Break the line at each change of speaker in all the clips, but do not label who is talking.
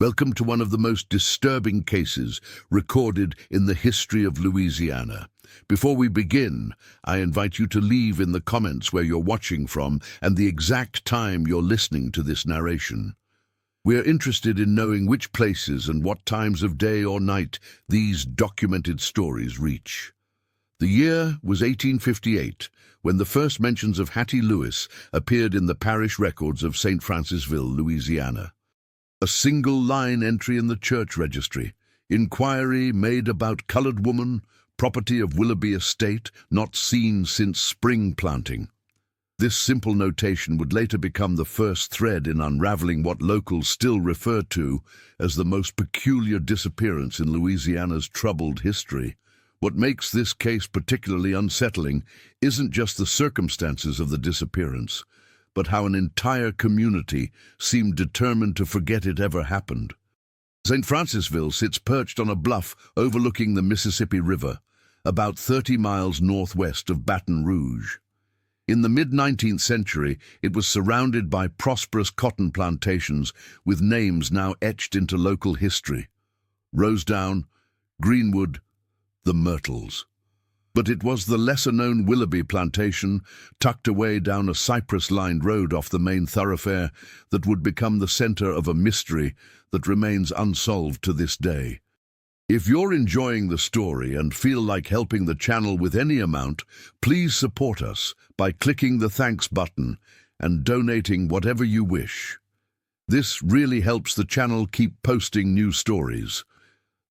Welcome to one of the most disturbing cases recorded in the history of Louisiana. Before we begin, I invite you to leave in the comments where you're watching from and the exact time you're listening to this narration. We are interested in knowing which places and what times of day or night these documented stories reach. The year was 1858, when the first mentions of Hattie Lewis appeared in the parish records of St. Francisville, Louisiana. A single-line entry in the church registry, inquiry made about colored woman, property of Willoughby estate, not seen since spring planting. This simple notation would later become the first thread in unraveling what locals still refer to as the most peculiar disappearance in Louisiana's troubled history. What makes this case particularly unsettling isn't just the circumstances of the disappearance, but how an entire community seemed determined to forget it ever happened. St. Francisville sits perched on a bluff overlooking the Mississippi River, about 30 miles northwest of Baton Rouge. In the mid-19th century, it was surrounded by prosperous cotton plantations with names now etched into local history: Rosedown, Greenwood, the Myrtles. But it was the lesser-known Willoughby plantation, tucked away down a cypress-lined road off the main thoroughfare, that would become the center of a mystery that remains unsolved to this day. If you're enjoying the story and feel like helping the channel with any amount, please support us by clicking the thanks button and donating whatever you wish. This really helps the channel keep posting new stories.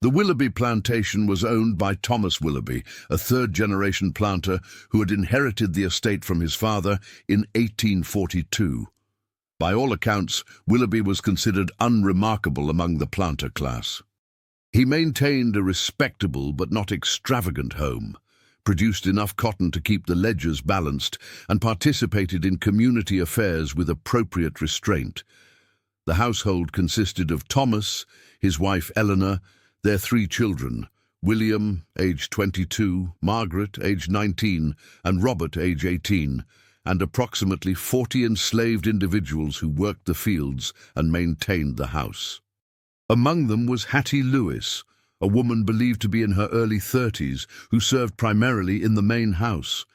The Willoughby plantation was owned by Thomas Willoughby, a third-generation planter who had inherited the estate from his father in 1842. By all accounts, Willoughby was considered unremarkable among the planter class. He maintained a respectable but not extravagant home, produced enough cotton to keep the ledgers balanced, and participated in community affairs with appropriate restraint. The household consisted of Thomas, his wife Eleanor, their 3 children, William, age 22, Margaret, age 19, and Robert, age 18, and approximately 40 enslaved individuals who worked the fields and maintained the house. Among them was Hattie Lewis, a woman believed to be in her early 30s, who served primarily in the main house.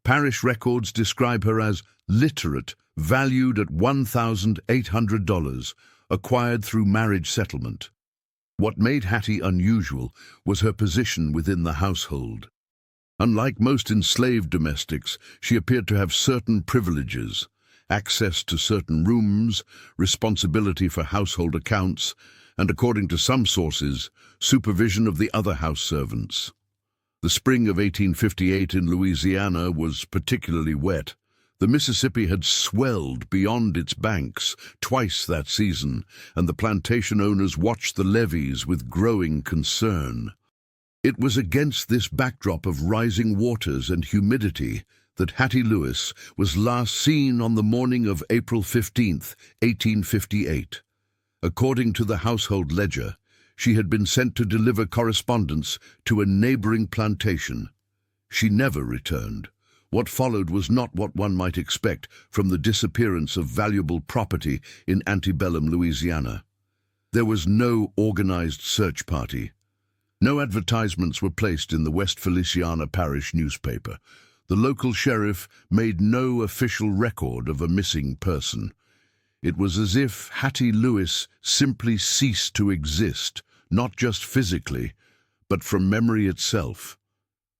Parish records describe her as literate, valued at $1,800, acquired through marriage settlement. What made Hattie unusual was her position within the household. Unlike most enslaved domestics, she appeared to have certain privileges: access to certain rooms, responsibility for household accounts, and, according to some sources, supervision of the other house servants. The spring of 1858 in Louisiana was particularly wet. The Mississippi had swelled beyond its banks twice that season, and the plantation owners watched the levees with growing concern. It was against this backdrop of rising waters and humidity that Hattie Lewis was last seen on the morning of April 15, 1858. According to the household ledger, she had been sent to deliver correspondence to a neighboring plantation. She never returned. What followed was not what one might expect from the disappearance of valuable property in antebellum Louisiana. There was no organized search party. No advertisements were placed in the West Feliciana Parish newspaper. The local sheriff made no official record of a missing person. It was as if Hattie Lewis simply ceased to exist, not just physically, but from memory itself.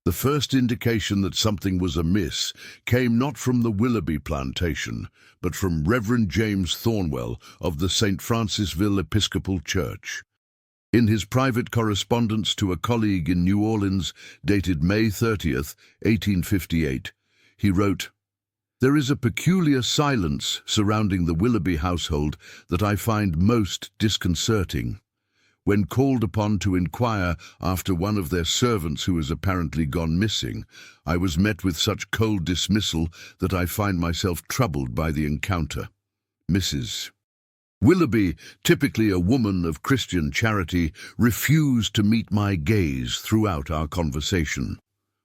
The first indication that something was amiss came not from the Willoughby plantation, but from Reverend James Thornwell of the St. Francisville Episcopal Church. In his private correspondence to a colleague in New Orleans, dated May 30th, 1858, he wrote, "There is a peculiar silence surrounding the Willoughby household that I find most disconcerting. When called upon to inquire after one of their servants who has apparently gone missing, I was met with such cold dismissal that I find myself troubled by the encounter. Mrs. Willoughby, typically a woman of Christian charity, refused to meet my gaze throughout our conversation.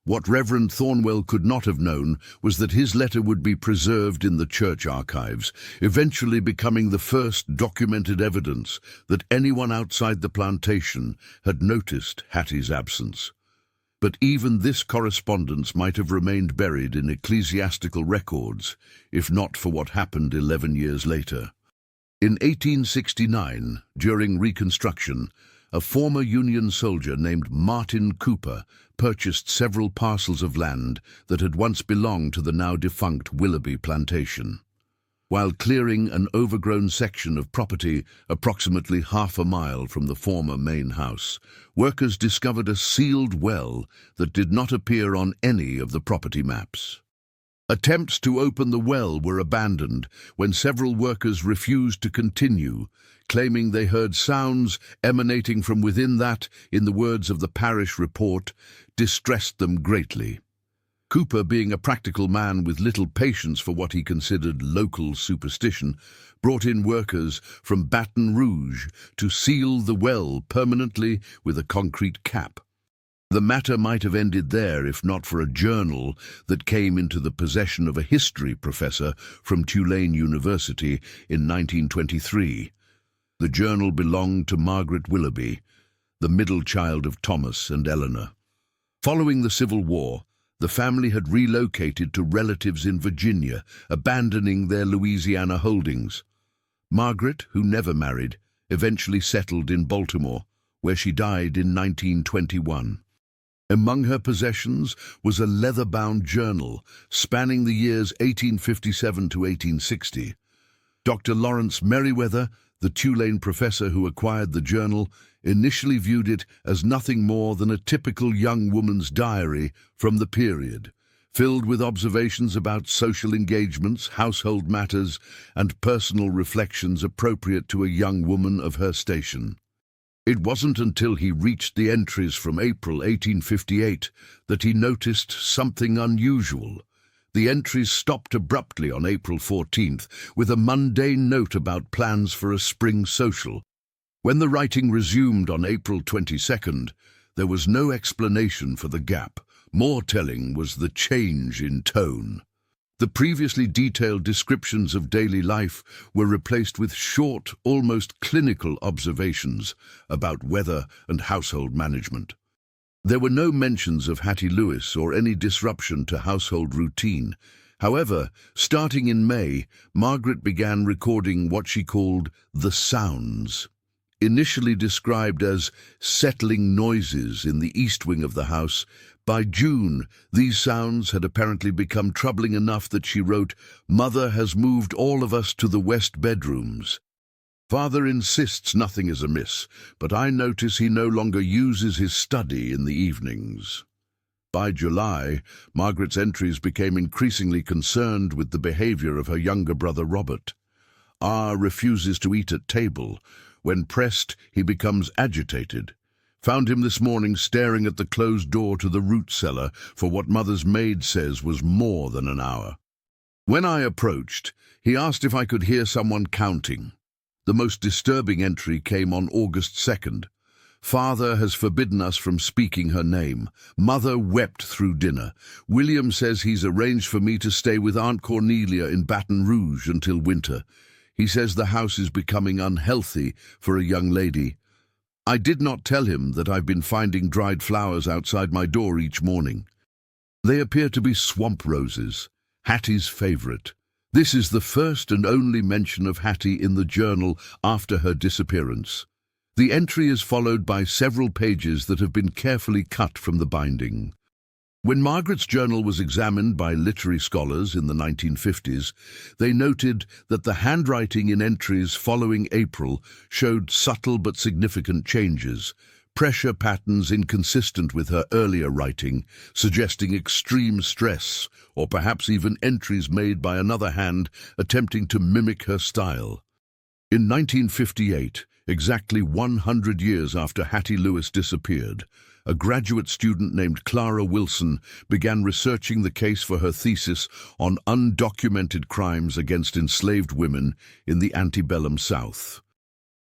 What Reverend Thornwell could not have known was that his letter would be preserved in the church archives, eventually becoming the first documented evidence that anyone outside the plantation had noticed Hattie's absence. But even this correspondence might have remained buried in ecclesiastical records, if not for what happened 11 years later. In 1869, during Reconstruction, a former Union soldier named Martin Cooper purchased several parcels of land that had once belonged to the now-defunct Willoughby plantation. While clearing an overgrown section of property approximately half a mile from the former main house, workers discovered a sealed well that did not appear on any of the property maps. Attempts to open the well were abandoned when several workers refused to continue, claiming they heard sounds emanating from within that, in the words of the parish report, distressed them greatly. Cooper, being a practical man with little patience for what he considered local superstition, brought in workers from Baton Rouge to seal the well permanently with a concrete cap. The matter might have ended there if not for a journal that came into the possession of a history professor from Tulane University in 1923. The journal belonged to Margaret Willoughby, the middle child of Thomas and Eleanor. Following the Civil War, the family had relocated to relatives in Virginia, abandoning their Louisiana holdings. Margaret, who never married, eventually settled in Baltimore, where she died in 1921. Among her possessions was a leather-bound journal spanning the years 1857 to 1860. Dr. Lawrence Merriweather, the Tulane professor who acquired the journal, initially viewed it as nothing more than a typical young woman's diary from the period, filled with observations about social engagements, household matters, and personal reflections appropriate to a young woman of her station. It wasn't until he reached the entries from April 1858 that he noticed something unusual. The entries stopped abruptly on April 14th with a mundane note about plans for a spring social. When the writing resumed on April 22nd, there was no explanation for the gap. More telling was the change in tone. The previously detailed descriptions of daily life were replaced with short, almost clinical observations about weather and household management. There were no mentions of Hattie Lewis or any disruption to household routine. However, starting in May, Margaret began recording what she called the sounds. Initially described as settling noises in the east wing of the house, by June, these sounds had apparently become troubling enough that she wrote, "Mother has moved all of us to the west bedrooms. Father insists nothing is amiss, but I notice he no longer uses his study in the evenings." By July, Margaret's entries became increasingly concerned with the behavior of her younger brother Robert. R refuses to eat at table. When pressed, he becomes agitated. Found him this morning staring at the closed door to the root cellar for what Mother's maid says was more than an hour. When I approached, he asked if I could hear someone counting. The most disturbing entry came on August 2nd. Father has forbidden us from speaking her name. Mother wept through dinner. William says he's arranged for me to stay with Aunt Cornelia in Baton Rouge until winter. He says the house is becoming unhealthy for a young lady. I did not tell him that I've been finding dried flowers outside my door each morning. They appear to be swamp roses, Hattie's favorite. This is the first and only mention of Hattie in the journal after her disappearance. The entry is followed by several pages that have been carefully cut from the binding. When Margaret's journal was examined by literary scholars in the 1950s, they noted that the handwriting in entries following April showed subtle but significant changes, pressure patterns inconsistent with her earlier writing, suggesting extreme stress, or perhaps even entries made by another hand attempting to mimic her style. In 1958, exactly 100 years after Hattie Lewis disappeared, a graduate student named Clara Wilson began researching the case for her thesis on undocumented crimes against enslaved women in the antebellum South.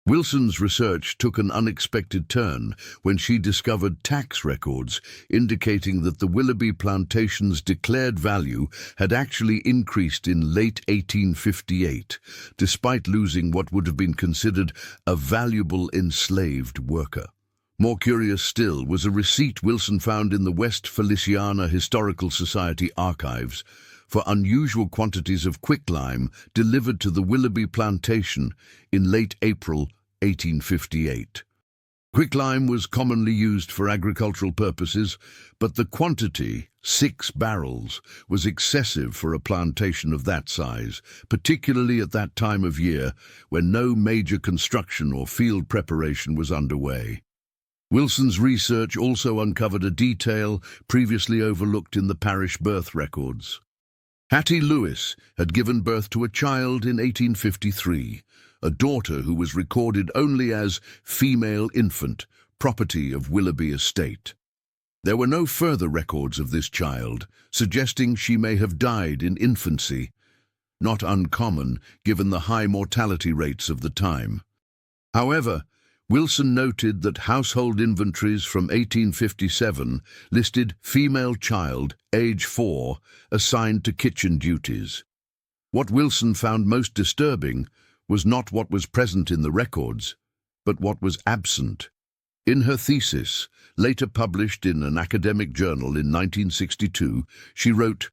Wilson's research took an unexpected turn when she discovered tax records indicating that the Willoughby plantation's declared value had actually increased in late 1858, despite losing what would have been considered a valuable enslaved worker. More curious still was a receipt Wilson found in the West Feliciana Historical Society archives for unusual quantities of quicklime delivered to the Willoughby plantation in late April 1858. Quicklime was commonly used for agricultural purposes, but the quantity, 6 barrels, was excessive for a plantation of that size, particularly at that time of year when no major construction or field preparation was underway. Wilson's research also uncovered a detail previously overlooked in the parish birth records. Hattie Lewis had given birth to a child in 1853, a daughter who was recorded only as female infant, property of Willoughby estate. There were no further records of this child, suggesting she may have died in infancy, not uncommon given the high mortality rates of the time. However, Wilson noted that household inventories from 1857 listed female child, age 4, assigned to kitchen duties. What Wilson found most disturbing was not what was present in the records, but what was absent. In her thesis, later published in an academic journal in 1962, she wrote,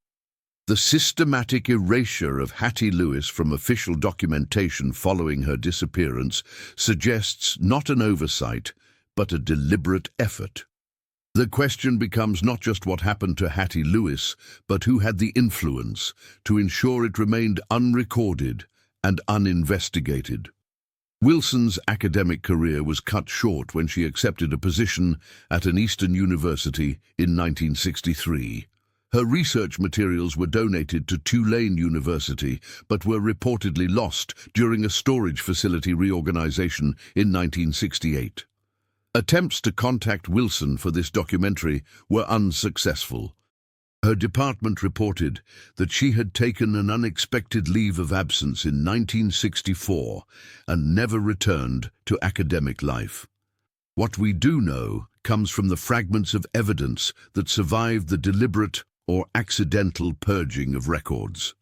"The systematic erasure of Hattie Lewis from official documentation following her disappearance suggests not an oversight, but a deliberate effort." The question becomes not just what happened to Hattie Lewis, but who had the influence to ensure it remained unrecorded and uninvestigated. Wilson's academic career was cut short when she accepted a position at an Eastern university in 1963. Her research materials were donated to Tulane University, but were reportedly lost during a storage facility reorganization in 1968. Attempts to contact Wilson for this documentary were unsuccessful. Her department reported that she had taken an unexpected leave of absence in 1964 and never returned to academic life. What we do know comes from the fragments of evidence that survived the deliberate or accidental purging of records.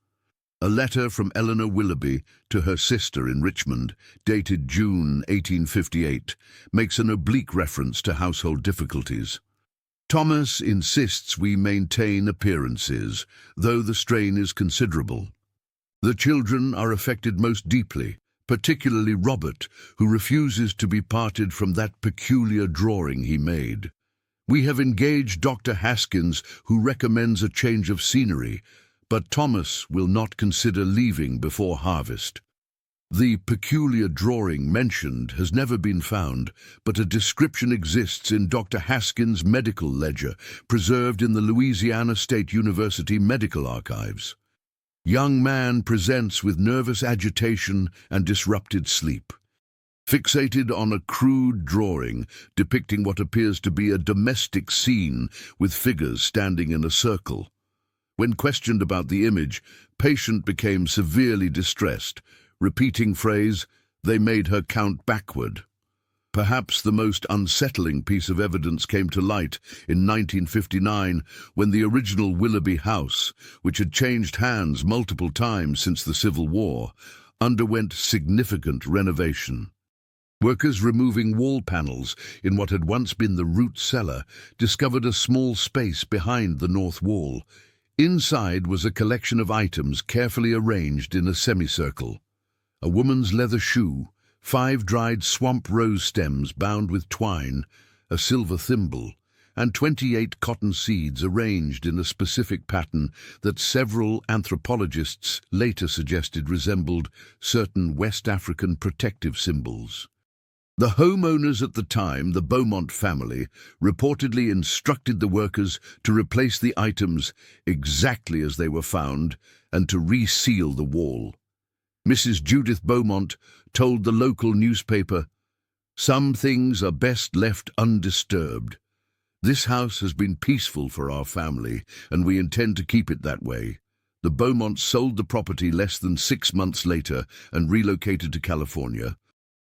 A letter from Eleanor Willoughby to her sister in Richmond, dated June 1858, makes an oblique reference to household difficulties. Thomas insists we maintain appearances, though the strain is considerable. The children are affected most deeply, particularly Robert, who refuses to be parted from that peculiar drawing he made. We have engaged Dr. Haskins, who recommends a change of scenery, but Thomas will not consider leaving before harvest. The peculiar drawing mentioned has never been found, but a description exists in Dr. Haskins' medical ledger, preserved in the Louisiana State University Medical Archives. Young man presents with nervous agitation and disrupted sleep. Fixated on a crude drawing depicting what appears to be a domestic scene with figures standing in a circle. When questioned about the image, patient became severely distressed, repeating phrase, "They made her count backward." Perhaps the most unsettling piece of evidence came to light in 1959 when the original Willoughby house, which had changed hands multiple times since the Civil War, underwent significant renovation. Workers removing wall panels in what had once been the root cellar discovered a small space behind the north wall. Inside was a collection of items carefully arranged in a semicircle. A woman's leather shoe, 5 dried swamp rose stems bound with twine, a silver thimble, and 28 cotton seeds arranged in a specific pattern that several anthropologists later suggested resembled certain West African protective symbols. The homeowners at the time, the Beaumont family, reportedly instructed the workers to replace the items exactly as they were found and to reseal the wall. Mrs. Judith Beaumont told the local newspaper, "Some things are best left undisturbed. This house has been peaceful for our family, and we intend to keep it that way." The Beaumonts sold the property less than 6 months later and relocated to California.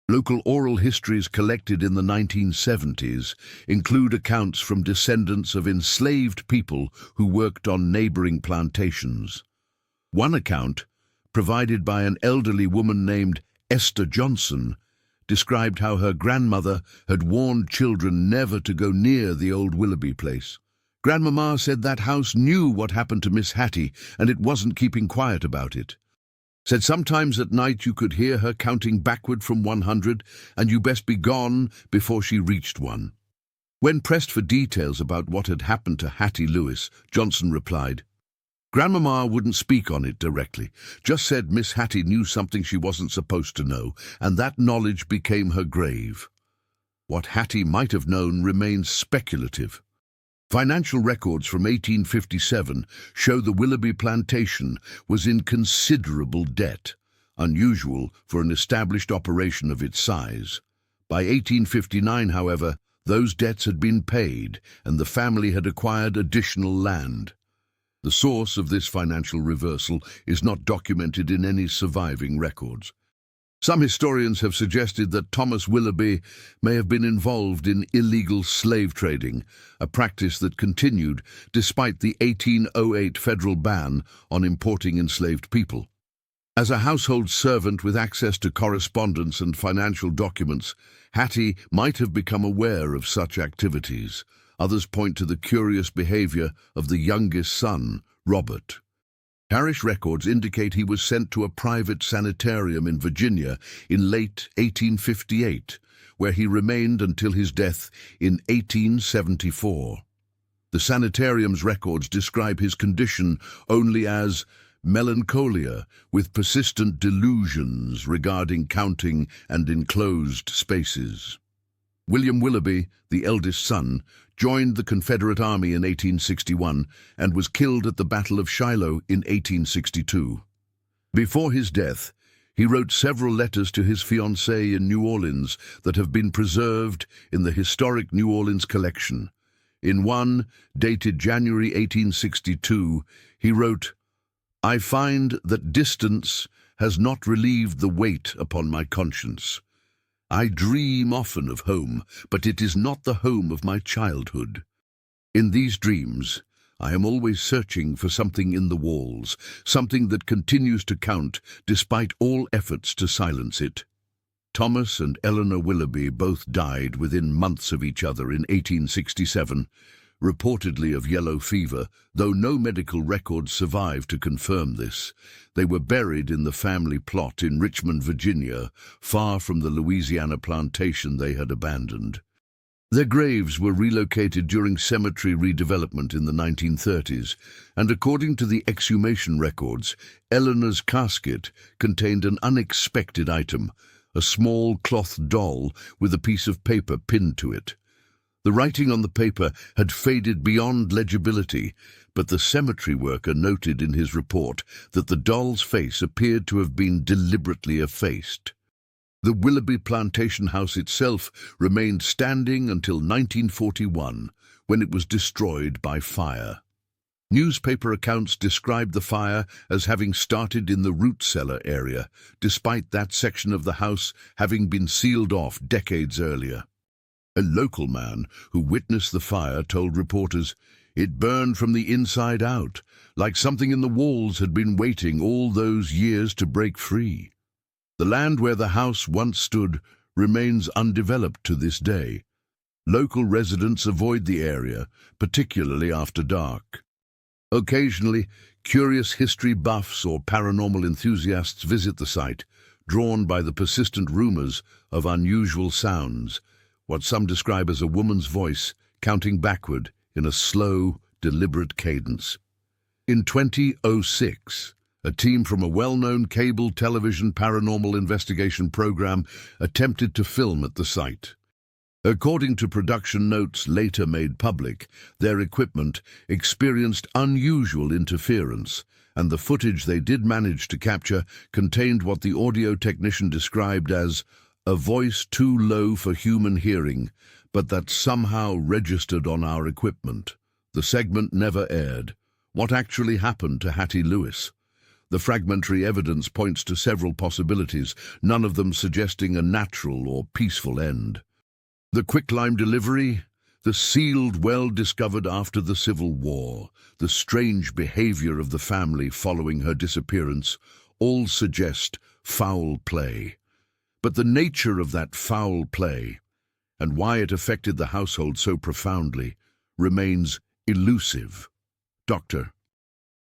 Local oral histories collected in the 1970s include accounts from descendants of enslaved people who worked on neighboring plantations. One account, provided by an elderly woman named Esther Johnson, described how her grandmother had warned children never to go near the old Willoughby place. Grandmama said that house knew what happened to Miss Hattie, and it wasn't keeping quiet about it. Said sometimes at night you could hear her counting backward from 100, and you best be gone before she reached 1. When pressed for details about what had happened to Hattie Lewis, Johnson replied, "Grandmama wouldn't speak on it directly, just said Miss Hattie knew something she wasn't supposed to know, and that knowledge became her grave. What Hattie might have known remains speculative." Financial records from 1857 show the Willoughby plantation was in considerable debt, unusual for an established operation of its size. By 1859, however, those debts had been paid and the family had acquired additional land. The source of this financial reversal is not documented in any surviving records. Some historians have suggested that Thomas Willoughby may have been involved in illegal slave trading, a practice that continued despite the 1808 federal ban on importing enslaved people. As a household servant with access to correspondence and financial documents, Hattie might have become aware of such activities. Others point to the curious behavior of the youngest son, Robert. Parish records indicate he was sent to a private sanitarium in Virginia in late 1858, where he remained until his death in 1874. The sanitarium's records describe his condition only as melancholia, with persistent delusions regarding counting and enclosed spaces. William Willoughby, the eldest son, joined the Confederate Army in 1861 and was killed at the Battle of Shiloh in 1862. Before his death, he wrote several letters to his fiancée in New Orleans that have been preserved in the historic New Orleans collection. In one, dated January 1862, he wrote, "I find that distance has not relieved the weight upon my conscience. I dream often of home, but it is not the home of my childhood. In these dreams, I am always searching for something in the walls, something that continues to count despite all efforts to silence it." Thomas and Eleanor Willoughby both died within months of each other in 1867, reportedly of yellow fever, though no medical records survive to confirm this. They were buried in the family plot in Richmond, Virginia, far from the Louisiana plantation they had abandoned. Their graves were relocated during cemetery redevelopment in the 1930s, and according to the exhumation records, Eleanor's casket contained an unexpected item, a small cloth doll with a piece of paper pinned to it. The writing on the paper had faded beyond legibility, but the cemetery worker noted in his report that the doll's face appeared to have been deliberately effaced. The Willoughby plantation house itself remained standing until 1941, when it was destroyed by fire. Newspaper accounts described the fire as having started in the root cellar area, despite that section of the house having been sealed off decades earlier. A local man who witnessed the fire told reporters, "It burned from the inside out, like something in the walls had been waiting all those years to break free." The land where the house once stood remains undeveloped to this day. Local residents avoid the area, particularly after dark. Occasionally, curious history buffs or paranormal enthusiasts visit the site, drawn by the persistent rumors of unusual sounds, what some describe as a woman's voice counting backward in a slow, deliberate cadence. In 2006, a team from a well-known cable television paranormal investigation program attempted to film at the site. According to production notes later made public, their equipment experienced unusual interference, and the footage they did manage to capture contained what the audio technician described as a voice too low for human hearing, but that somehow registered on our equipment. The segment never aired. What actually happened to Hattie Lewis? The fragmentary evidence points to several possibilities, none of them suggesting a natural or peaceful end. The quicklime delivery, the sealed well discovered after the Civil War, the strange behavior of the family following her disappearance, all suggest foul play. But the nature of that foul play, and why it affected the household so profoundly, remains elusive. Dr.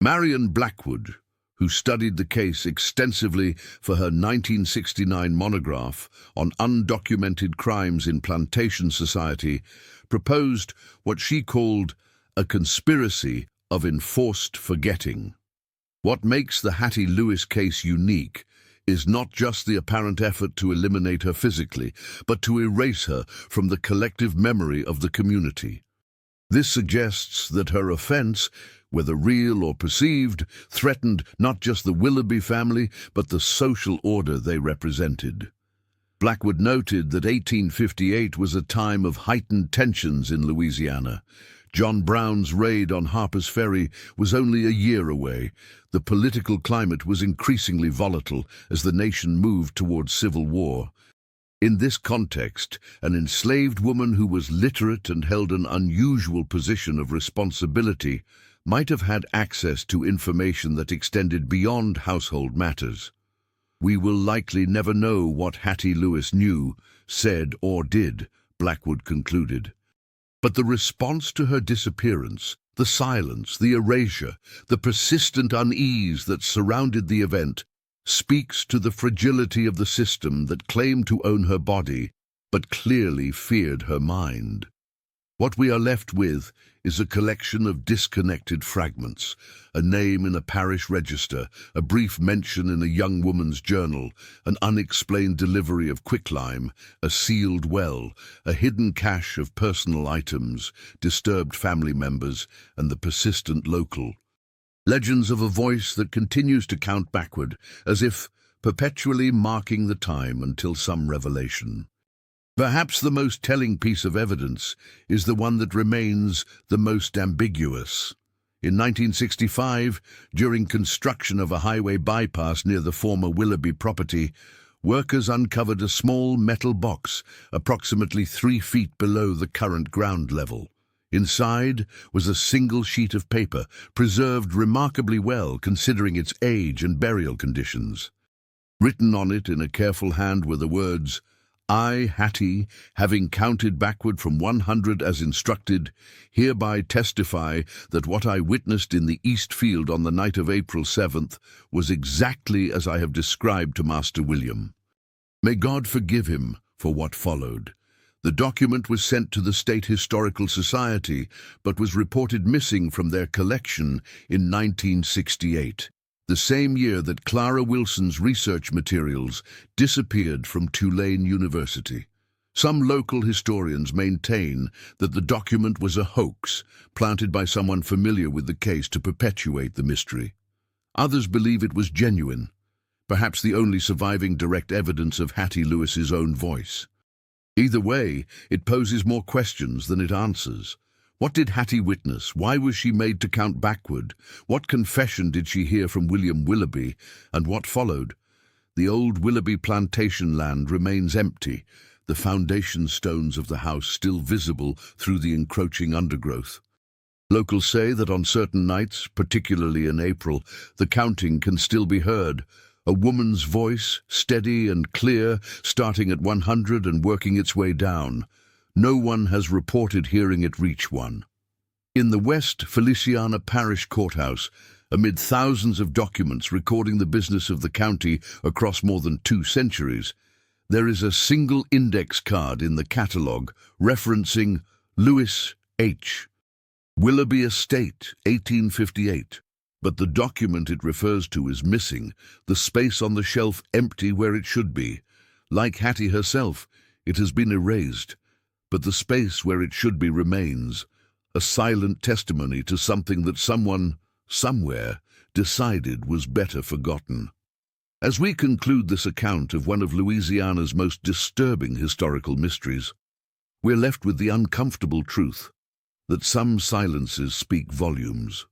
Marion Blackwood, who studied the case extensively for her 1969 monograph on undocumented crimes in plantation society, proposed what she called a conspiracy of enforced forgetting. What makes the Hattie Lewis case unique is not just the apparent effort to eliminate her physically, but to erase her from the collective memory of the community. This suggests that her offense, whether real or perceived, threatened not just the Willoughby family, but the social order they represented. Blackwood noted that 1858 was a time of heightened tensions in Louisiana. John Brown's raid on Harper's Ferry was only a year away. The political climate was increasingly volatile as the nation moved towards civil war. In this context, an enslaved woman who was literate and held an unusual position of responsibility might have had access to information that extended beyond household matters. We will likely never know what Hattie Lewis knew, said, or did, Blackwood concluded. But the response to her disappearance, the silence, the erasure, the persistent unease that surrounded the event, speaks to the fragility of the system that claimed to own her body, but clearly feared her mind. What we are left with is a collection of disconnected fragments, a name in a parish register, a brief mention in a young woman's journal, an unexplained delivery of quicklime, a sealed well, a hidden cache of personal items, disturbed family members, and the persistent local. Legends of a voice that continues to count backward, as if perpetually marking the time until some revelation. Perhaps the most telling piece of evidence is the one that remains the most ambiguous. In 1965, during construction of a highway bypass near the former Willoughby property, workers uncovered a small metal box approximately 3 feet below the current ground level. Inside was a single sheet of paper, preserved remarkably well considering its age and burial conditions. Written on it in a careful hand were the words, "I, Hattie, having counted backward from 100 as instructed, hereby testify that what I witnessed in the East Field on the night of April 7th was exactly as I have described to Master William. May God forgive him for what followed." The document was sent to the State Historical Society, but was reported missing from their collection in 1968. The same year that Clara Wilson's research materials disappeared from Tulane University. Some local historians maintain that the document was a hoax planted by someone familiar with the case to perpetuate the mystery. Others believe it was genuine, perhaps the only surviving direct evidence of Hattie Lewis's own voice. Either way, it poses more questions than it answers. What did Hattie witness? Why was she made to count backward? What confession did she hear from William Willoughby? And what followed? The old Willoughby plantation land remains empty, the foundation stones of the house still visible through the encroaching undergrowth. Locals say that on certain nights, particularly in April, the counting can still be heard. A woman's voice, steady and clear, starting at 100 and working its way down. No one has reported hearing it reach one. In the West Feliciana Parish Courthouse, amid thousands of documents recording the business of the county across more than 2 centuries, there is a single index card in the catalogue referencing Lewis H. Willoughby Estate, 1858. But the document it refers to is missing, the space on the shelf empty where it should be. Like Hattie herself, it has been erased, but the space where it should be remains, a silent testimony to something that someone, somewhere, decided was better forgotten. As we conclude this account of one of Louisiana's most disturbing historical mysteries, we're left with the uncomfortable truth that some silences speak volumes.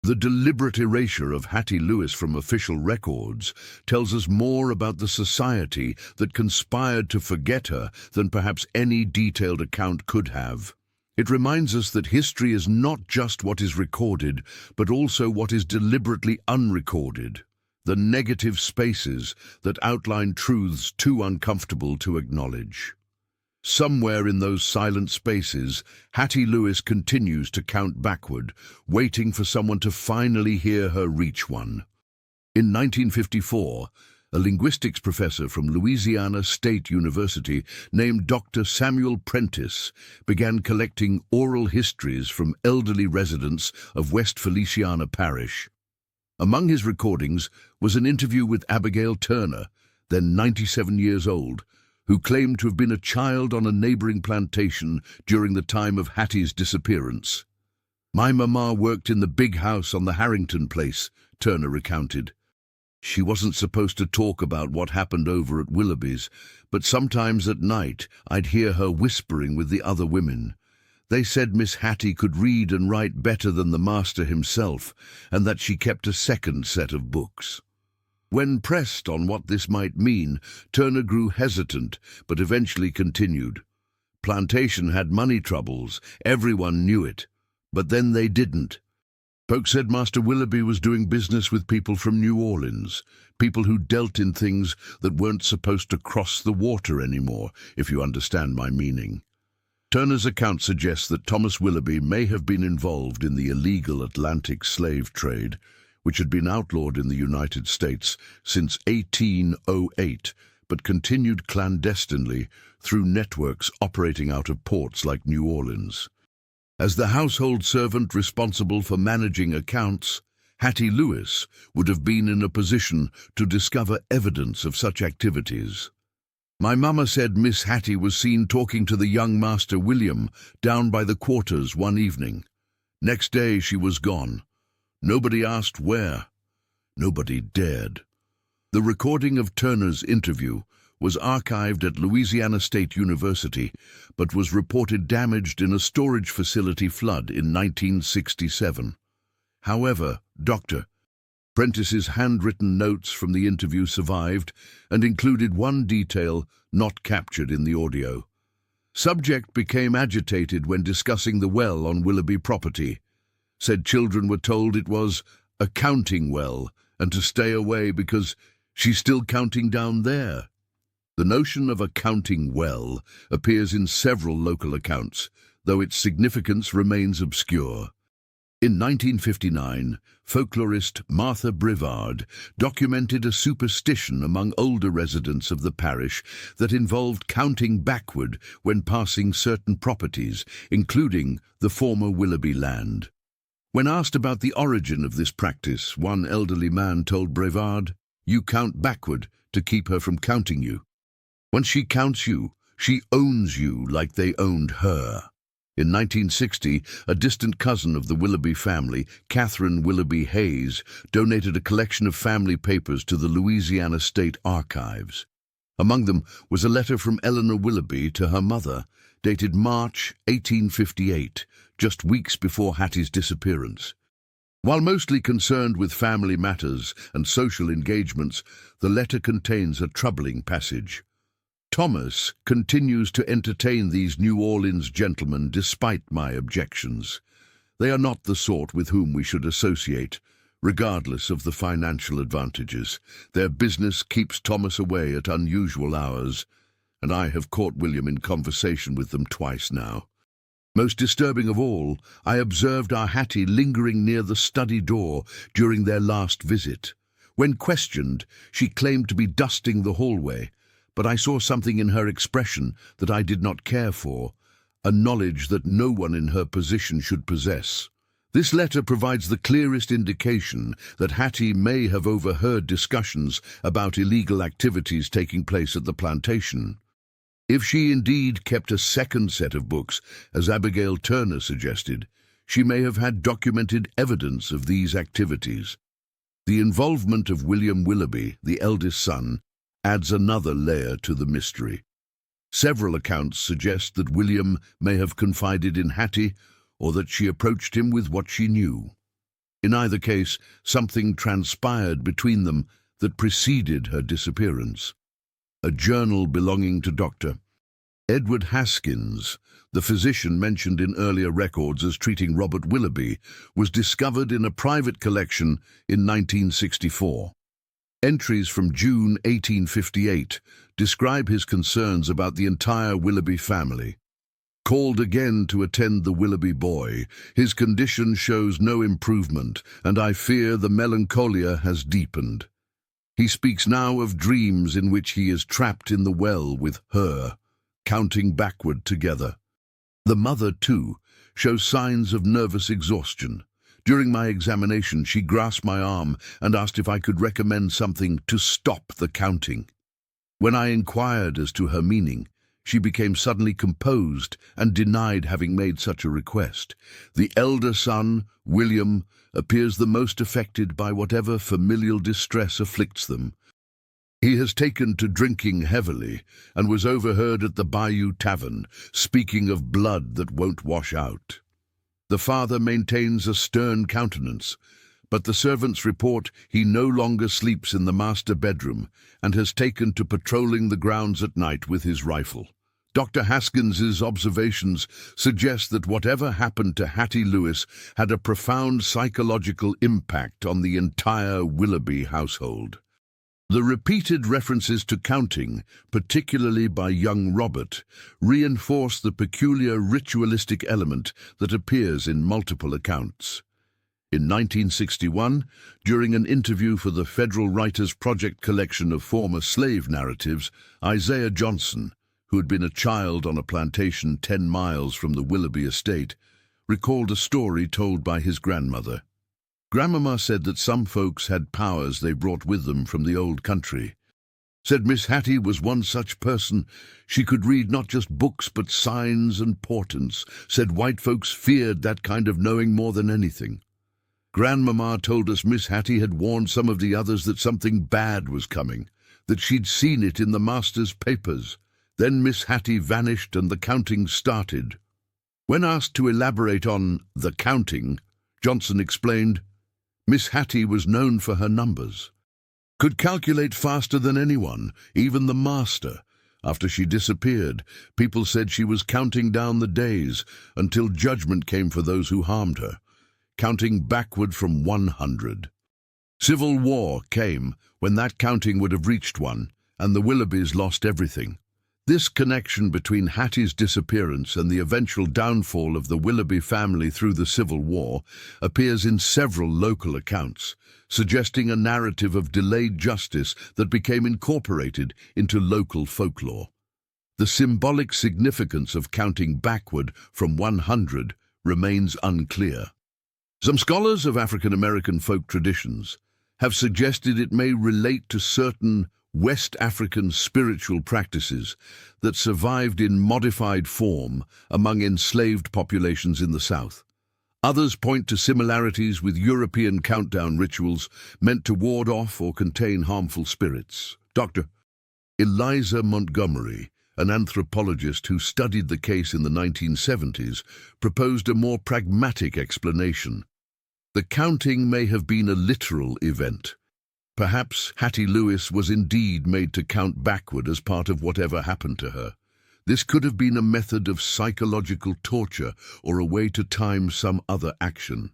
The deliberate erasure of Hattie Lewis from official records tells us more about the society that conspired to forget her than perhaps any detailed account could have. It reminds us that history is not just what is recorded, but also what is deliberately unrecorded, the negative spaces that outline truths too uncomfortable to acknowledge. Somewhere in those silent spaces, Hattie Lewis continues to count backward, waiting for someone to finally hear her reach one. In 1954, a linguistics professor from Louisiana State University named Dr. Samuel Prentice began collecting oral histories from elderly residents of West Feliciana Parish. Among his recordings was an interview with Abigail Turner, then 97 years old, who claimed to have been a child on a neighboring plantation during the time of Hattie's disappearance. "My mama worked in the big house on the Harrington place," Turner recounted. "She wasn't supposed to talk about what happened over at Willoughby's, but sometimes at night I'd hear her whispering with the other women. They said Miss Hattie could read and write better than the master himself, and that she kept a second set of books." When pressed on what this might mean, Turner grew hesitant, but eventually continued. "Plantation had money troubles, everyone knew it, but then they didn't. Folks said Master Willoughby was doing business with people from New Orleans, people who dealt in things that weren't supposed to cross the water anymore, if you understand my meaning." Turner's account suggests that Thomas Willoughby may have been involved in the illegal Atlantic slave trade, which had been outlawed in the United States since 1808, but continued clandestinely through networks operating out of ports like New Orleans. As the household servant responsible for managing accounts, Hattie Lewis would have been in a position to discover evidence of such activities. "My mama said Miss Hattie was seen talking to the young Master William down by the quarters one evening. Next day she was gone. Nobody asked where. Nobody dared." The recording of Turner's interview was archived at Louisiana State University, but was reported damaged in a storage facility flood in 1967. However, Dr. Prentice's handwritten notes from the interview survived and included one detail not captured in the audio. Subject became agitated when discussing the well on Willoughby property. Said children were told it was a counting well and to stay away because she's still counting down there. The notion of a counting well appears in several local accounts, though its significance remains obscure. In 1959, folklorist Martha Brevard documented a superstition among older residents of the parish that involved counting backward when passing certain properties, including the former Willoughby land. When asked about the origin of this practice, one elderly man told Brevard, "You count backward to keep her from counting you. Once she counts you, she owns you like they owned her." In 1960, a distant cousin of the Willoughby family, Catherine Willoughby Hayes, donated a collection of family papers to the Louisiana State Archives. Among them was a letter from Eleanor Willoughby to her mother, dated March 1858, just weeks before Hattie's disappearance. While mostly concerned with family matters and social engagements, the letter contains a troubling passage. "Thomas continues to entertain these New Orleans gentlemen despite my objections. They are not the sort with whom we should associate, regardless of the financial advantages. Their business keeps Thomas away at unusual hours, and I have caught William in conversation with them twice now. Most disturbing of all, I observed our Hattie lingering near the study door during their last visit. When questioned, she claimed to be dusting the hallway, but I saw something in her expression that I did not care for, a knowledge that no one in her position should possess. This letter provides the clearest indication that Hattie may have overheard discussions about illegal activities taking place at the plantation. If she indeed kept a second set of books, as Abigail Turner suggested, she may have had documented evidence of these activities. The involvement of William Willoughby, the eldest son, adds another layer to the mystery. Several accounts suggest that William may have confided in Hattie, or that she approached him with what she knew. In either case, something transpired between them that preceded her disappearance. A journal belonging to Dr. Edward Haskins, the physician mentioned in earlier records as treating Robert Willoughby, was discovered in a private collection in 1964. Entries from June 1858 describe his concerns about the entire Willoughby family. Called again to attend the Willoughby boy, his condition shows no improvement, and I fear the melancholia has deepened. He speaks now of dreams in which he is trapped in the well with her, counting backward together. The mother, too, shows signs of nervous exhaustion. During my examination, she grasped my arm and asked if I could recommend something to stop the counting. When I inquired as to her meaning, she became suddenly composed and denied having made such a request. The elder son, William, appears the most affected by whatever familial distress afflicts them. He has taken to drinking heavily and was overheard at the Bayou Tavern, speaking of blood that won't wash out. The father maintains a stern countenance, but the servants report he no longer sleeps in the master bedroom and has taken to patrolling the grounds at night with his rifle. Dr. Haskins's observations suggest that whatever happened to Hattie Lewis had a profound psychological impact on the entire Willoughby household. The repeated references to counting, particularly by young Robert, reinforce the peculiar ritualistic element that appears in multiple accounts. In 1961, during an interview for the Federal Writers Project collection of former slave narratives, Isaiah Johnson, who had been a child on a plantation 10 miles from the Willoughby estate, recalled a story told by his grandmother. Grandmama said that some folks had powers they brought with them from the old country. Said Miss Hattie was one such person. She could read not just books but signs and portents. Said white folks feared that kind of knowing more than anything. Grandmama told us Miss Hattie had warned some of the others that something bad was coming, that she'd seen it in the master's papers. Then Miss Hattie vanished and the counting started. When asked to elaborate on the counting, Johnson explained, Miss Hattie was known for her numbers. Could calculate faster than anyone, even the master. After she disappeared, people said she was counting down the days until judgment came for those who harmed her, counting backward from 100. Civil war came when that counting would have reached 1, and the Willoughbys lost everything. This connection between Hattie's disappearance and the eventual downfall of the Willoughby family through the Civil War appears in several local accounts, suggesting a narrative of delayed justice that became incorporated into local folklore. The symbolic significance of counting backward from 100 remains unclear. Some scholars of African American folk traditions have suggested it may relate to certain West African spiritual practices that survived in modified form among enslaved populations in the South. Others point to similarities with European countdown rituals meant to ward off or contain harmful spirits. Dr. Eliza Montgomery, an anthropologist who studied the case in the 1970s, proposed a more pragmatic explanation. The counting may have been a literal event. Perhaps Hattie Lewis was indeed made to count backward as part of whatever happened to her. This could have been a method of psychological torture or a way to time some other action.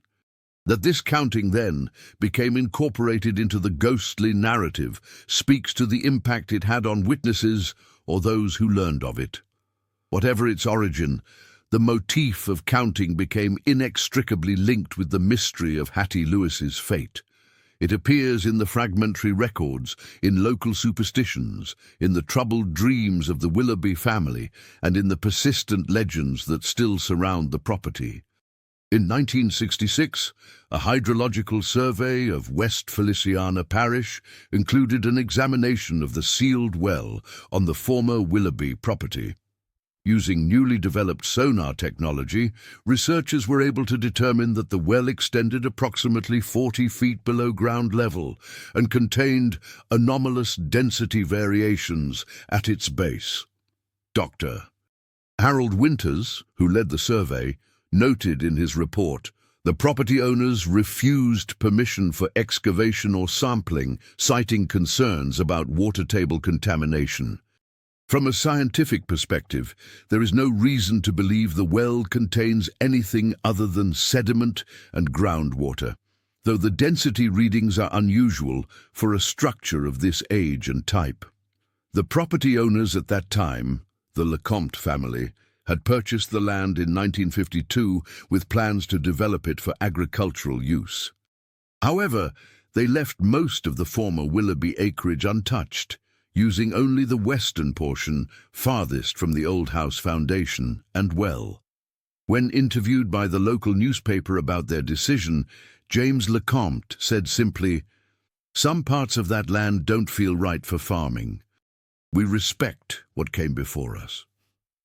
That this counting then became incorporated into the ghostly narrative speaks to the impact it had on witnesses or those who learned of it. Whatever its origin, the motif of counting became inextricably linked with the mystery of Hattie Lewis's fate. It appears in the fragmentary records, in local superstitions, in the troubled dreams of the Willoughby family, and in the persistent legends that still surround the property. In 1966, a hydrological survey of West Feliciana Parish included an examination of the sealed well on the former Willoughby property. Using newly developed sonar technology, researchers were able to determine that the well extended approximately 40 feet below ground level and contained anomalous density variations at its base. Dr. Harold Winters, who led the survey, noted in his report, The property owners refused permission for excavation or sampling, citing concerns about water table contamination. From a scientific perspective, there is no reason to believe the well contains anything other than sediment and groundwater, though the density readings are unusual for a structure of this age and type. The property owners at that time, the Lecomte family, had purchased the land in 1952 with plans to develop it for agricultural use. However, they left most of the former Willoughby acreage untouched, using only the western portion farthest from the old house foundation and well. When interviewed by the local newspaper about their decision, James Lecomte said simply, "Some parts of that land don't feel right for farming. We respect what came before us."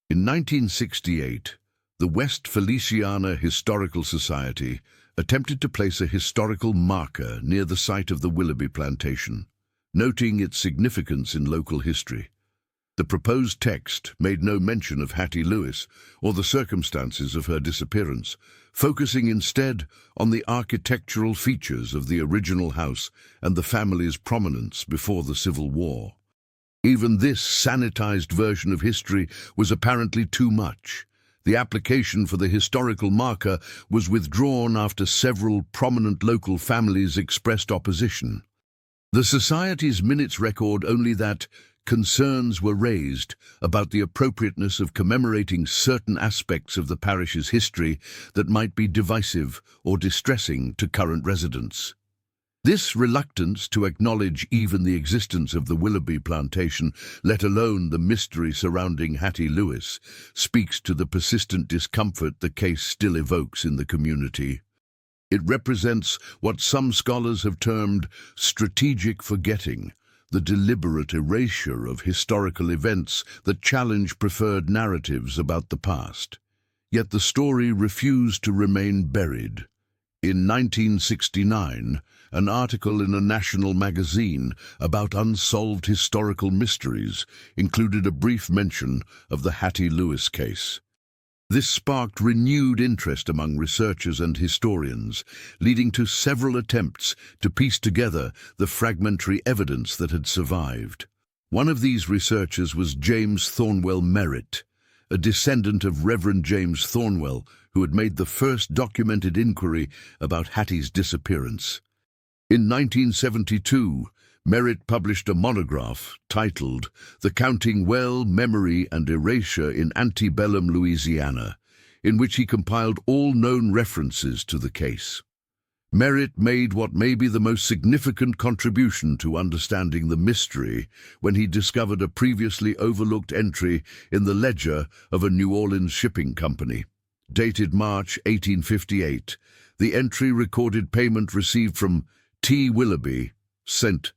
In 1968, the West Feliciana Historical Society attempted to place a historical marker near the site of the Willoughby plantation, noting its significance in local history. The proposed text made no mention of Hattie Lewis or the circumstances of her disappearance, focusing instead on the architectural features of the original house and the family's prominence before the Civil War. Even this sanitized version of history was apparently too much. The application for the historical marker was withdrawn after several prominent local families expressed opposition. The Society's minutes record only that concerns were raised about the appropriateness of commemorating certain aspects of the parish's history that might be divisive or distressing to current residents. This reluctance to acknowledge even the existence of the Willoughby plantation, let alone the mystery surrounding Hattie Lewis, speaks to the persistent discomfort the case still evokes in the community. It represents what some scholars have termed strategic forgetting, the deliberate erasure of historical events that challenge preferred narratives about the past. Yet the story refused to remain buried. In 1969, an article in a national magazine about unsolved historical mysteries included a brief mention of the Hattie Lewis case. This sparked renewed interest among researchers and historians, leading to several attempts to piece together the fragmentary evidence that had survived. One of these researchers was James Thornwell Merritt, a descendant of Reverend James Thornwell, who had made the first documented inquiry about Hattie's disappearance. In 1972, Merritt published a monograph titled The Counting Well, Memory and Erasure in Antebellum Louisiana, in which he compiled all known references to the case. Merritt made what may be the most significant contribution to understanding the mystery when he discovered a previously overlooked entry in the ledger of a New Orleans shipping company. Dated March 1858, the entry recorded payment received from T. Willoughby, St.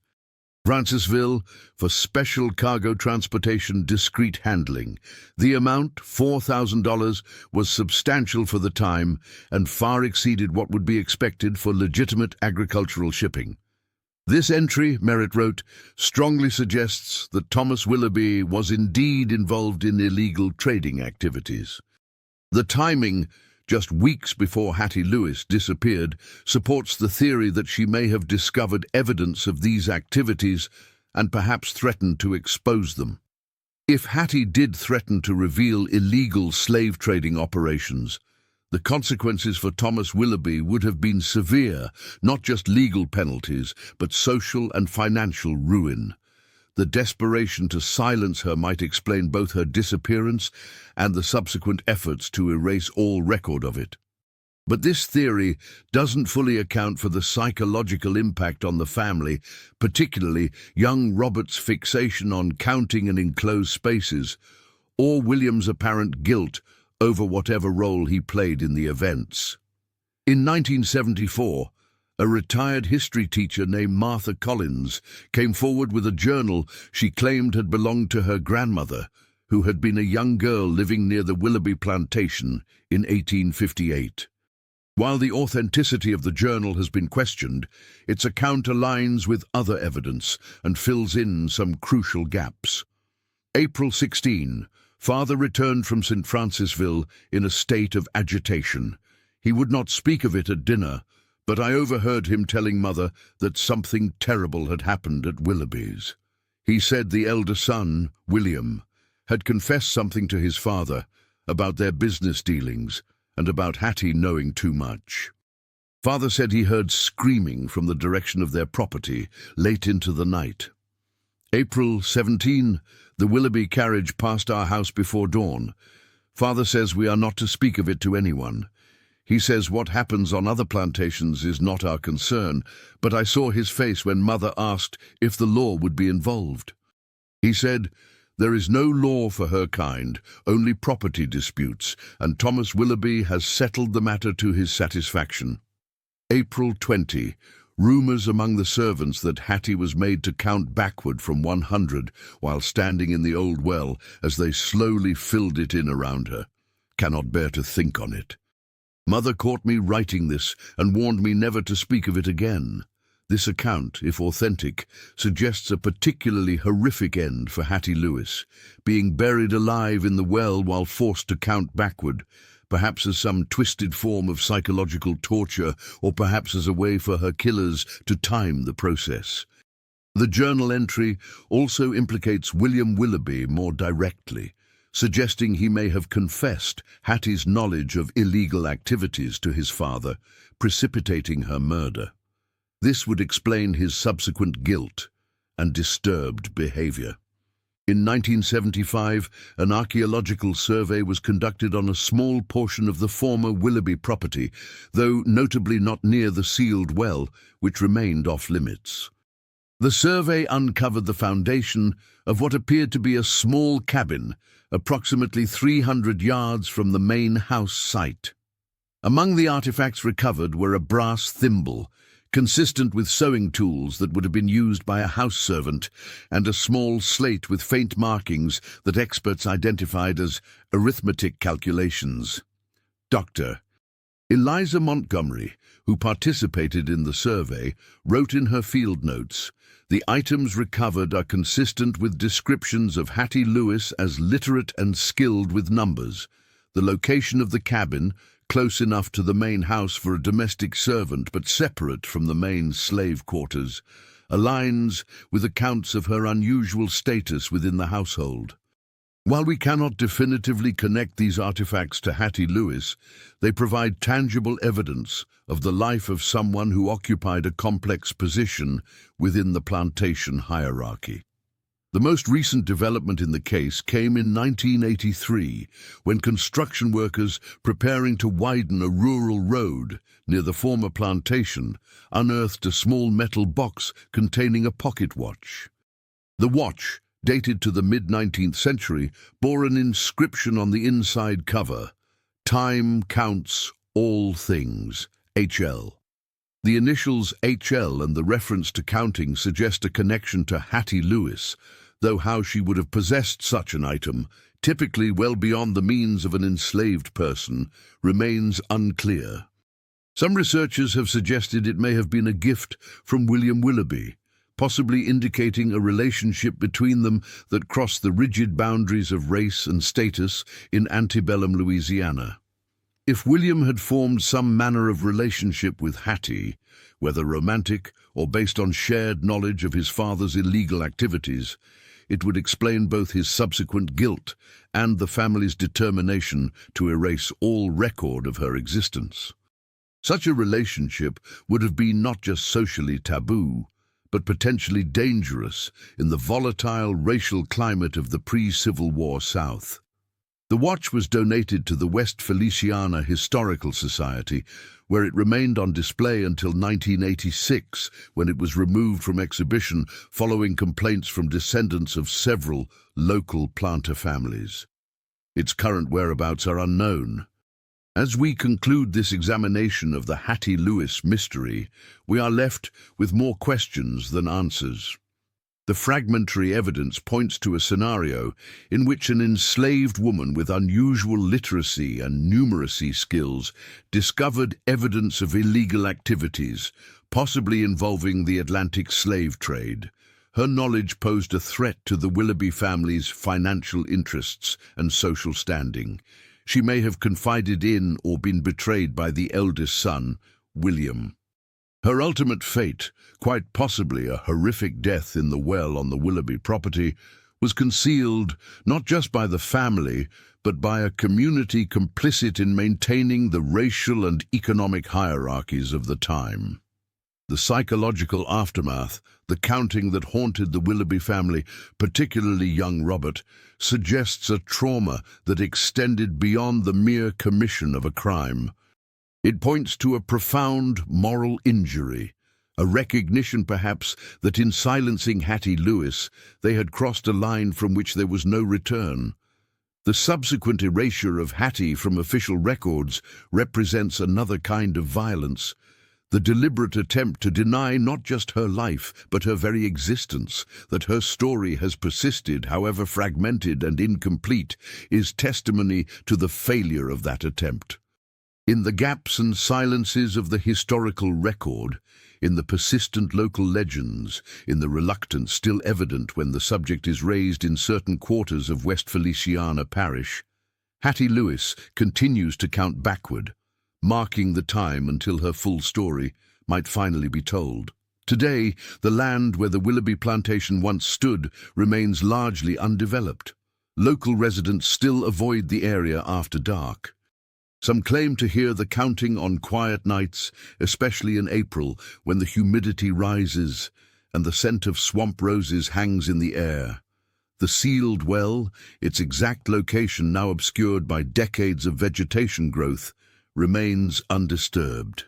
Francisville, for special cargo transportation discreet handling. The amount, $4,000, was substantial for the time and far exceeded what would be expected for legitimate agricultural shipping. This entry, Merritt wrote, strongly suggests that Thomas Willoughby was indeed involved in illegal trading activities. The timing, just weeks before Hattie Lewis disappeared, supports the theory that she may have discovered evidence of these activities and perhaps threatened to expose them. If Hattie did threaten to reveal illegal slave trading operations, the consequences for Thomas Willoughby would have been severe, not just legal penalties, but social and financial ruin. The desperation to silence her might explain both her disappearance and the subsequent efforts to erase all record of it. But this theory doesn't fully account for the psychological impact on the family, particularly young Robert's fixation on counting and enclosed spaces, or William's apparent guilt over whatever role he played in the events. In 1974, a retired history teacher named Martha Collins came forward with a journal she claimed had belonged to her grandmother, who had been a young girl living near the Willoughby plantation in 1858. While the authenticity of the journal has been questioned, its account aligns with other evidence and fills in some crucial gaps. April 16, father returned from St. Francisville in a state of agitation. He would not speak of it at dinner, but I overheard him telling Mother that something terrible had happened at Willoughby's. He said the elder son, William, had confessed something to his father about their business dealings and about Hattie knowing too much. Father said he heard screaming from the direction of their property late into the night. April 17, the Willoughby carriage passed our house before dawn. Father says we are not to speak of it to anyone. He says what happens on other plantations is not our concern, but I saw his face when Mother asked if the law would be involved. He said, "There is no law for her kind, only property disputes, and Thomas Willoughby has settled the matter to his satisfaction." April 20. Rumours among the servants that Hattie was made to count backward from 100 while standing in the old well as they slowly filled it in around her. Cannot bear to think on it. Mother caught me writing this and warned me never to speak of it again. This account, if authentic, suggests a particularly horrific end for Hattie Lewis, being buried alive in the well while forced to count backward, perhaps as some twisted form of psychological torture, or perhaps as a way for her killers to time the process. The journal entry also implicates William Willoughby more directly, suggesting he may have confessed Hattie's knowledge of illegal activities to his father, precipitating her murder. This would explain his subsequent guilt and disturbed behavior. In 1975, an archaeological survey was conducted on a small portion of the former Willoughby property, though notably not near the sealed well, which remained off-limits. The survey uncovered the foundation of what appeared to be a small cabin, approximately 300 yards from the main house site. Among the artifacts recovered were a brass thimble, consistent with sewing tools that would have been used by a house servant, and a small slate with faint markings that experts identified as arithmetic calculations. Dr. Eliza Montgomery, who participated in the survey, wrote in her field notes, "The items recovered are consistent with descriptions of Hattie Lewis as literate and skilled with numbers. The location of the cabin, close enough to the main house for a domestic servant but separate from the main slave quarters, aligns with accounts of her unusual status within the household. While we cannot definitively connect these artifacts to Hattie Lewis, they provide tangible evidence of the life of someone who occupied a complex position within the plantation hierarchy." The most recent development in the case came in 1983, when construction workers preparing to widen a rural road near the former plantation unearthed a small metal box containing a pocket watch. The watch, dated to the mid-19th century, bore an inscription on the inside cover, "Time counts all things, HL." The initials HL and the reference to counting suggest a connection to Hattie Lewis, though how she would have possessed such an item, typically well beyond the means of an enslaved person, remains unclear. Some researchers have suggested it may have been a gift from William Willoughby, possibly indicating a relationship between them that crossed the rigid boundaries of race and status in antebellum Louisiana. If William had formed some manner of relationship with Hattie, whether romantic or based on shared knowledge of his father's illegal activities, it would explain both his subsequent guilt and the family's determination to erase all record of her existence. Such a relationship would have been not just socially taboo, but potentially dangerous in the volatile racial climate of the pre-Civil War South. The watch was donated to the West Feliciana Historical Society, where it remained on display until 1986, when it was removed from exhibition following complaints from descendants of several local planter families. Its current whereabouts are unknown. As we conclude this examination of the Hattie Lewis mystery, we are left with more questions than answers. The fragmentary evidence points to a scenario in which an enslaved woman with unusual literacy and numeracy skills discovered evidence of illegal activities, possibly involving the Atlantic slave trade. Her knowledge posed a threat to the Willoughby family's financial interests and social standing, She may have confided in or been betrayed by the eldest son, William. Her ultimate fate, quite possibly a horrific death in the well on the Willoughby property, was concealed not just by the family, but by a community complicit in maintaining the racial and economic hierarchies of the time. The psychological aftermath, the counting that haunted the Willoughby family, particularly young Robert, suggests a trauma that extended beyond the mere commission of a crime. It points to a profound moral injury, a recognition perhaps that in silencing Hattie Lewis they had crossed a line from which there was no return. The subsequent erasure of Hattie from official records represents another kind of violence. The deliberate attempt to deny not just her life, but her very existence, that her story has persisted, however fragmented and incomplete, is testimony to the failure of that attempt. In the gaps and silences of the historical record, in the persistent local legends, in the reluctance still evident when the subject is raised in certain quarters of West Feliciana Parish, Hattie Lewis continues to count backward, marking the time until her full story might finally be told. Today, the land where the Willoughby plantation once stood remains largely undeveloped. Local residents still avoid the area after dark. Some claim to hear the counting on quiet nights, especially in April, when the humidity rises and the scent of swamp roses hangs in the air. The sealed well, its exact location now obscured by decades of vegetation growth, remains undisturbed.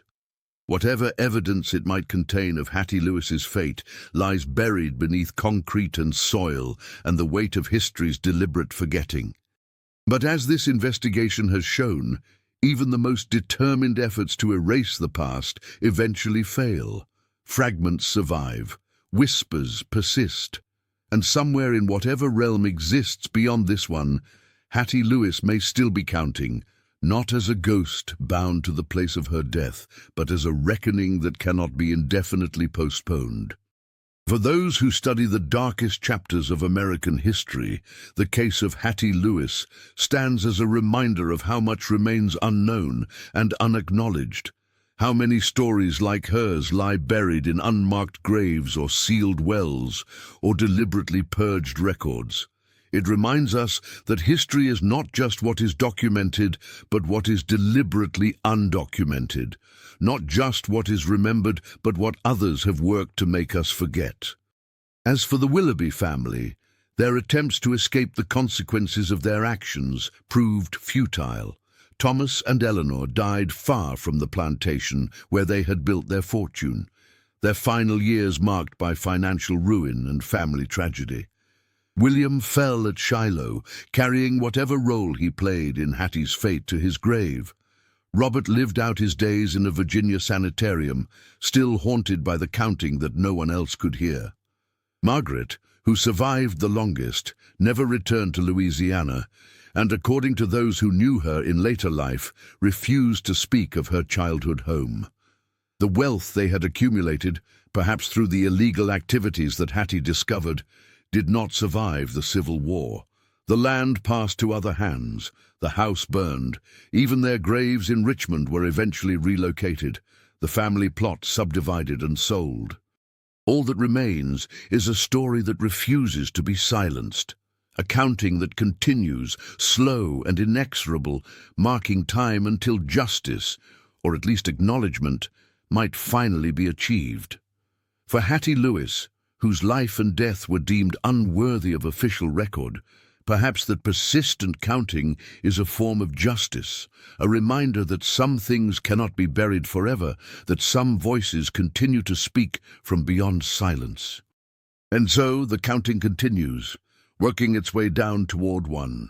Whatever evidence it might contain of Hattie Lewis's fate lies buried beneath concrete and soil and the weight of history's deliberate forgetting. But as this investigation has shown, even the most determined efforts to erase the past eventually fail. Fragments survive, whispers persist, and somewhere in whatever realm exists beyond this one, Hattie Lewis may still be counting, not as a ghost bound to the place of her death, but as a reckoning that cannot be indefinitely postponed. For those who study the darkest chapters of American history, the case of Hattie Lewis stands as a reminder of how much remains unknown and unacknowledged, how many stories like hers lie buried in unmarked graves or sealed wells or deliberately purged records. It reminds us that history is not just what is documented, but what is deliberately undocumented. Not just what is remembered, but what others have worked to make us forget. As for the Willoughby family, their attempts to escape the consequences of their actions proved futile. Thomas and Eleanor died far from the plantation where they had built their fortune, their final years marked by financial ruin and family tragedy. William fell at Shiloh, carrying whatever role he played in Hattie's fate to his grave. Robert lived out his days in a Virginia sanitarium, still haunted by the counting that no one else could hear. Margaret, who survived the longest, never returned to Louisiana, and according to those who knew her in later life, refused to speak of her childhood home. The wealth they had accumulated, perhaps through the illegal activities that Hattie discovered, did not survive the Civil War. The land passed to other hands, the house burned, even their graves in Richmond were eventually relocated, the family plot subdivided and sold. All that remains is a story that refuses to be silenced, a counting that continues, slow and inexorable, marking time until justice, or at least acknowledgement, might finally be achieved. For Hattie Lewis, whose life and death were deemed unworthy of official record, perhaps that persistent counting is a form of justice, a reminder that some things cannot be buried forever, that some voices continue to speak from beyond silence. And so the counting continues, working its way down toward one,